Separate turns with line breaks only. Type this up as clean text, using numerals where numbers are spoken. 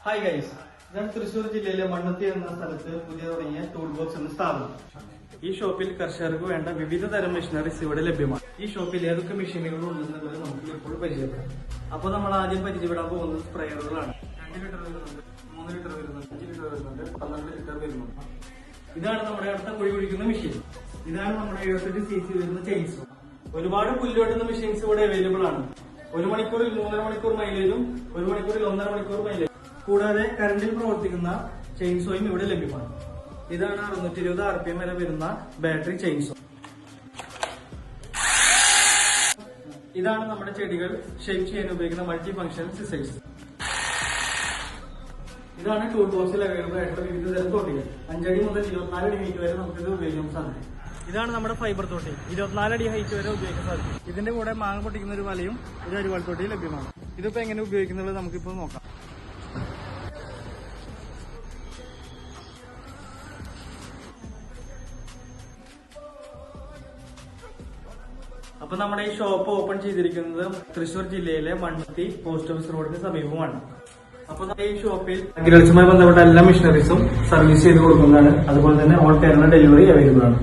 Hi guys, ഞാൻ തൃശൂർ ജില്ലയിലെ മണ്ണത്തി എന്ന സ്ഥലത്ത് പുതിയ തുടങ്ങിയ ടൂൾ ബോക്സ് എന്ന സ്ഥാപനം. ഈ ഷോപ്പിൽ കർഷകർക്ക് വേണ്ട വിവിധ തരം മെഷീനറീസ് ഇവിടെ ലഭ്യമാണ്. ഈ ഷോപ്പിൽ ഏതൊക്കെ മെഷീനുകൾ ഉണ്ടെന്നുള്ളത് നമുക്ക് ഇപ്പോൾ പരിചയപ്പെടാം. അപ്പോൾ നമ്മൾ ആദ്യം പരിചയപ്പെടാൻ പോകുന്നത് സ്പ്രേയറുകളാണ്. 2 ലിറ്റർ വരുന്നുണ്ട്, 3 ലിറ്റർ വരുന്നുണ്ട്, 5 ലിറ്റർ വരുന്നുണ്ട്, 12 ലിറ്റർ വരുന്നുണ്ട്. ഇതാണ് നമ്മുടെ അടുത്ത കുഴി കുഴിക്കുന്ന മെഷീൻ. ഇതാണ് നമ്മുടെ 78 cc വരുന്ന ചെയിൻസോ. ഒരുപാട് പുല്ലുവെട്ടുന്ന മെഷീൻസ് ഇവിടെ അവൈലബിൾ ആണ്. 1 മണിക്കൂറിൽ 3.5 മണിക്കൂർ മൈലേജും 1 മണിക്കൂറിൽ 1.5 മണിക്കൂർ മൈലേജും. കൂടാതെ കറണ്ടിൽ പ്രവർത്തിക്കുന്ന ചെയിൻസോയും ഇവിടെ ലഭ്യമാണ്. ഇതാണ് 620 RPM വരെ വരുന്ന ബാറ്ററി ചെയിൻസോ. ഇതാണ് നമ്മുടെ ചെടികൾ ഷേപ്പ് ചെയ്യാൻ ഉപയോഗിക്കുന്ന മൾട്ടി ഫംഗ്ഷൻ സിസേഴ്സ്. ഇതാണ് ടൂൾ ബോക്സിൽ അവൈലബിൾ ആയിട്ടുള്ള വിവിധ തരം തോട്ടികൾ. 5 അടി മുതൽ 24 അടി ഹൈറ്റ് വരെ നമുക്കിത് ഉപയോഗിക്കാൻ സാധിക്കും. ഇതാണ് നമ്മുടെ ഫൈബർ തോട്ടി. 24 അടി ഹൈറ്റ് വരെ ഉപയോഗിക്കാൻ സാധിക്കും. ഇതിന്റെ കൂടെ മാങ്ങ പൊട്ടിക്കുന്ന ഒരു വലയും ഒരു അരിവാൾ തോട്ടിയും ലഭ്യമാണ്. ഇതിപ്പോ എങ്ങനെ ഉപയോഗിക്കുന്നത് നമുക്കിപ്പോൾ നോക്കാം. അപ്പൊ നമ്മുടെ ഈ ഷോപ്പ് ഓപ്പൺ ചെയ്തിരിക്കുന്നത് തൃശൂർ ജില്ലയിലെ മണ്ണത്തി പോസ്റ്റ് ഓഫീസ് റോഡിന് സമീപമാണ്. അപ്പൊ നമ്മുടെ ഈ ഷോപ്പിൽ അഗ്രികൾച്ചറുമായി ബന്ധപ്പെട്ട എല്ലാ മെഷീനറീസും സർവീസ് ചെയ്ത് കൊടുക്കുന്നതാണ്. അതുപോലെ തന്നെ ഓൾ കേരള ഡെലിവറി അവൈലബിൾ ആണ്.